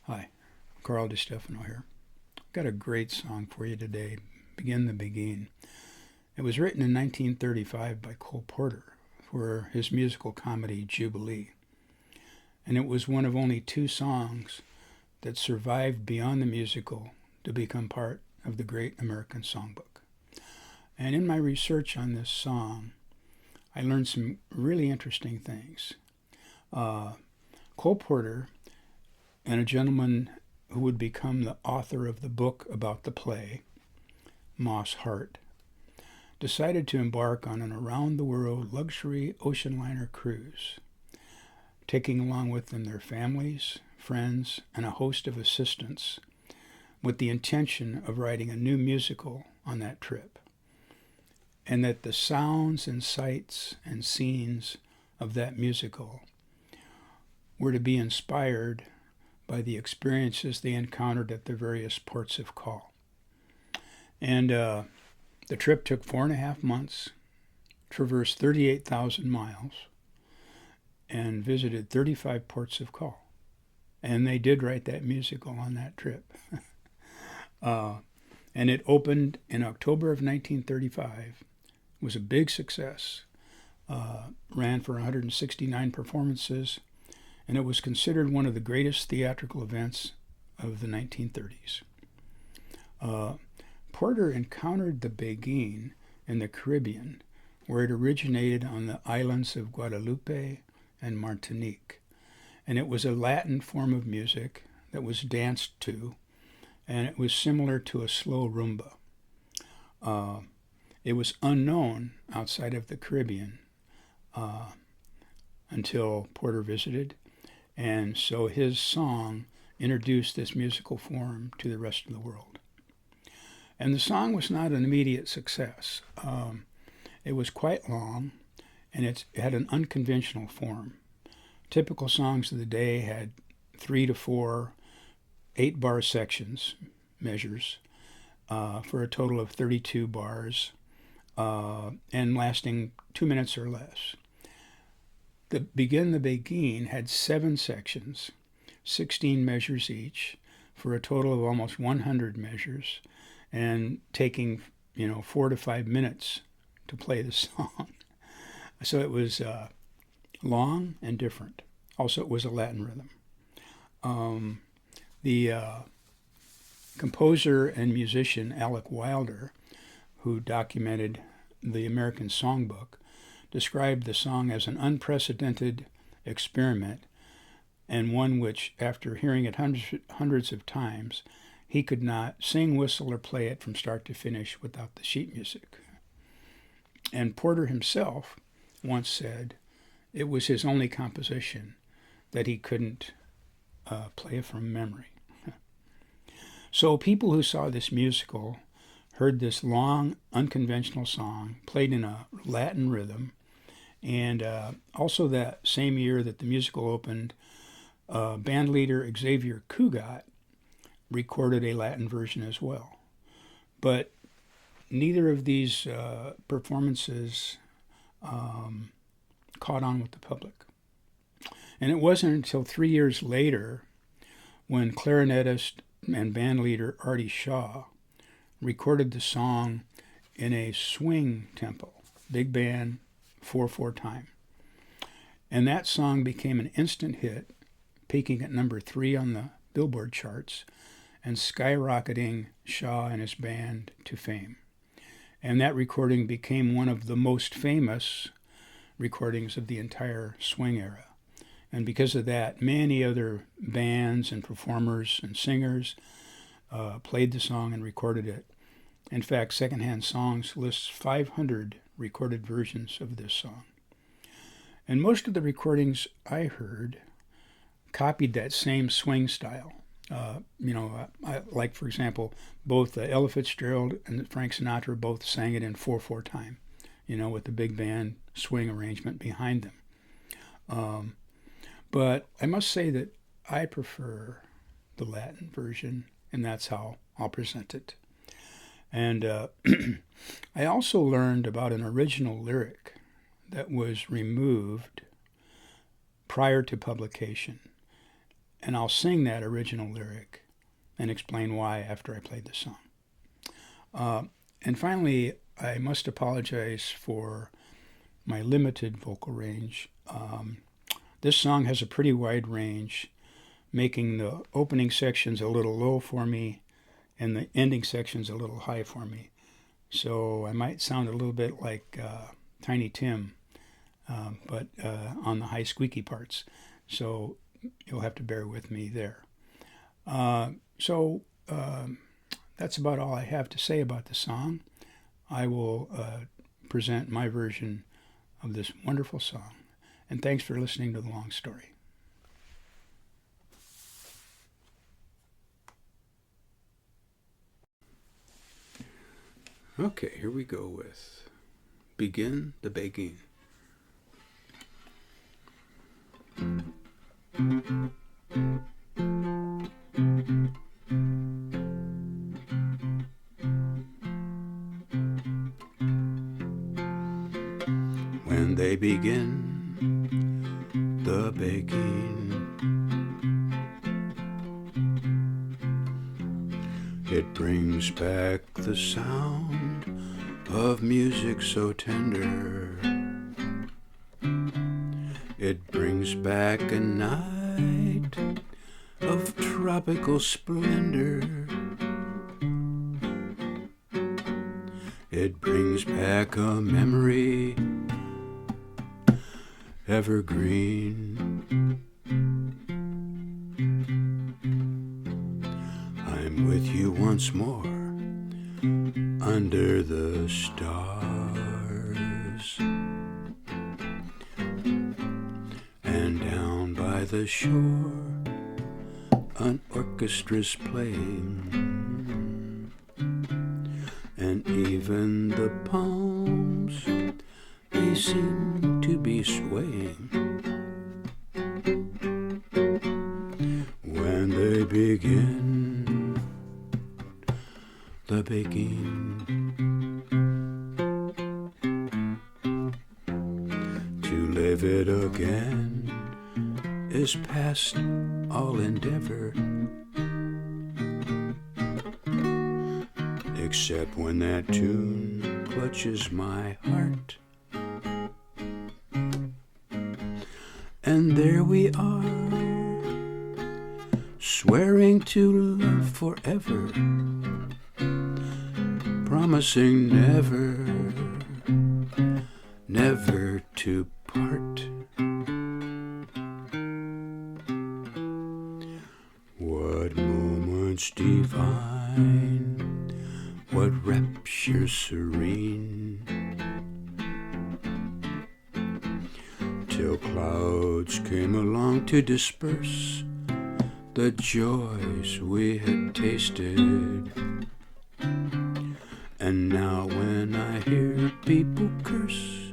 Hi, Carl DiStefano here. I've got a great song for you today, Begin the Beguine. It was written in 1935 by Cole Porter for his musical comedy Jubilee, and it was one of only two songs that survived beyond the musical to become part of the Great American Songbook. And in my research on this song, I learned some really interesting things. Cole Porter and a gentleman who would become the author of the book about the play, Moss Hart, decided to embark on an around-the-world luxury ocean liner cruise, taking along with them their families, friends, and a host of assistants, with the intention of writing a new musical on that trip, and that the sounds and sights and scenes of that musical were to be inspired by the experiences they encountered at the various ports of call. And the trip took 4.5 months, traversed 38,000 miles, and visited 35 ports of call. And they did write that musical on that trip. And it opened in October of 1935, was a big success, ran for 169 performances, and it was considered one of the greatest theatrical events of the 1930s. Porter encountered the Beguine in the Caribbean, where it originated on the islands of Guadeloupe and Martinique. And it was a Latin form of music that was danced to, and it was similar to a slow rumba. It was unknown outside of the Caribbean until Porter visited, and so his song introduced this musical form to the rest of the world. And the song was not an immediate success. It was quite long, and it had an unconventional form. Typical songs of the day had 3 to 4 8-bar sections, measures, for a total of 32 bars, and lasting 2 minutes or less. The Begin the Beguine had 7 sections, 16 measures each, for a total of almost 100 measures, and taking 4 to 5 minutes to play the song. So it was long and different. Also, it was a Latin rhythm. The composer and musician Alec Wilder, who documented the American Songbook, described the song as an unprecedented experiment, and one which, after hearing it hundreds of times, he could not sing, whistle, or play it from start to finish without the sheet music. And Porter himself once said it was his only composition that he couldn't play from memory. So people who saw this musical heard this long, unconventional song played in a Latin rhythm, and also that same year that the musical opened, band leader Xavier Cugat recorded a Latin version as well. But neither of these performances caught on with the public. And it wasn't until 3 years later when clarinetist and band leader Artie Shaw recorded the song in a swing tempo, big band, 4/4 time. And that song became an instant hit, peaking at number 3 on the Billboard charts and skyrocketing Shaw and his band to fame. And that recording became one of the most famous recordings of the entire swing era. And because of that, many other bands and performers and singers played the song and recorded it. In fact, Secondhand Songs lists 500 recorded versions of this song. And most of the recordings I heard copied that same swing style. Like, for example, both Ella Fitzgerald and Frank Sinatra both sang it in 4/4 time, with the big band swing arrangement behind them. But I must say that I prefer the Latin version, and that's how I'll present it. And I also learned about an original lyric that was removed prior to publication. and I'll sing that original lyric and explain why after I play the song. And finally, I must apologize for my limited vocal range. This song has a pretty wide range, making the opening sections a little low for me and the ending sections a little high for me. So I might sound a little bit like Tiny Tim, but on the high squeaky parts. So you'll have to bear with me there. So that's about all I have to say about the song. I will present my version of this wonderful song. And thanks for listening to The Long Story. Okay, here we go with Begin the Beguine. When they begin the Beguine, it brings back the sound of music so tender. It brings back a night of tropical splendor. It brings back a memory evergreen. I'm with you once more under the stars, and down by the shore an orchestra's playing, and even the palms, they seem to be swaying when they begin the Beguine. To live it again is past all endeavor, except when that tune clutches my heart. And there we are, swearing to love forever, promising never, never to part. What moments divine, what rapture serene, till clouds came along to disperse the joys we had tasted. And now when I hear people curse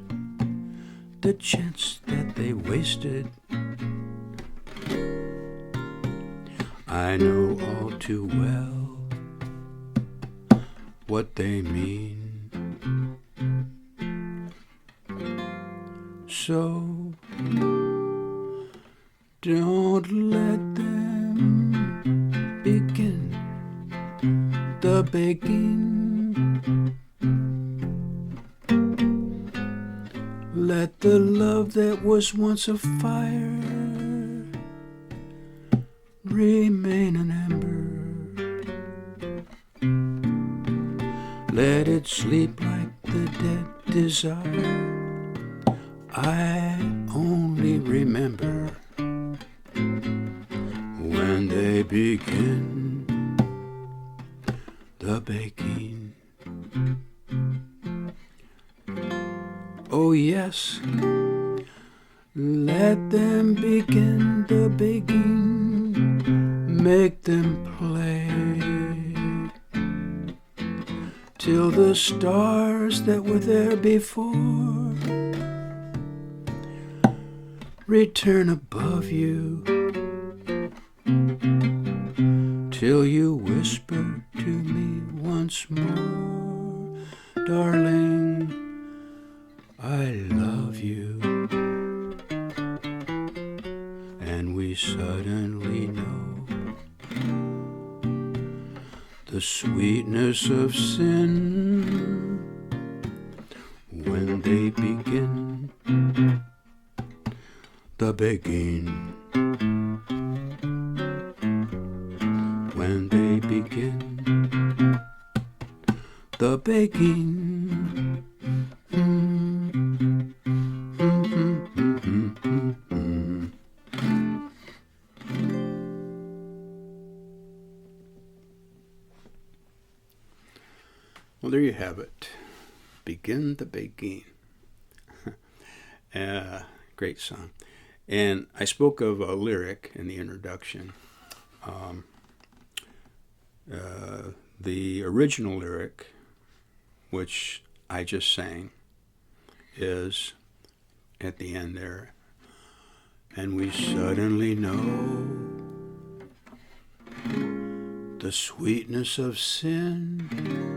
the chance that they wasted, I know all too well what they mean. So don't let them begin the Beguine. Let the love that was once a fire remain an ember. Let it sleep like the dead desire I only remember when they begin the Beguine. Oh yes, let them begin the Beguine, make them play till the stars that were there before return above you, till you whisper to me once more, darling, I love you. And we suddenly know The sweetness of sin when they begin. The beguine when they begin. The beguine. Well, there you have it. Begin the Beguine. Great song. And I spoke of a lyric in the introduction. The original lyric, which I just sang, is at the end there. And we suddenly know the sweetness of sin.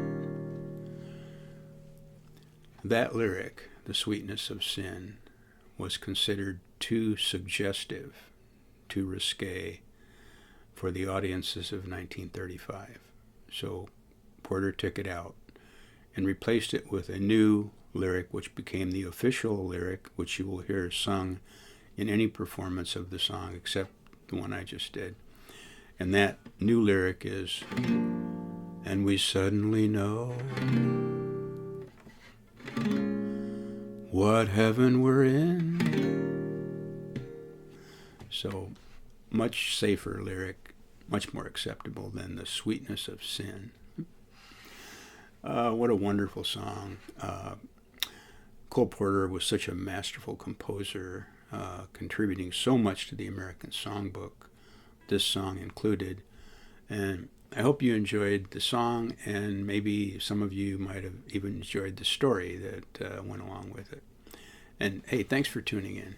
That lyric, the sweetness of sin, was considered too suggestive, too risque for the audiences of 1935. So Porter took it out and replaced it with a new lyric, which became the official lyric, which you will hear sung in any performance of the song except the one I just did. And that new lyric is, and we suddenly know what heaven we're in. So much safer lyric, much more acceptable than the sweetness of sin. What a wonderful song. Cole Porter was such a masterful composer, contributing so much to the American songbook, this song included. And I hope you enjoyed the song, and maybe some of you might have even enjoyed the story that went along with it. And hey, thanks for tuning in.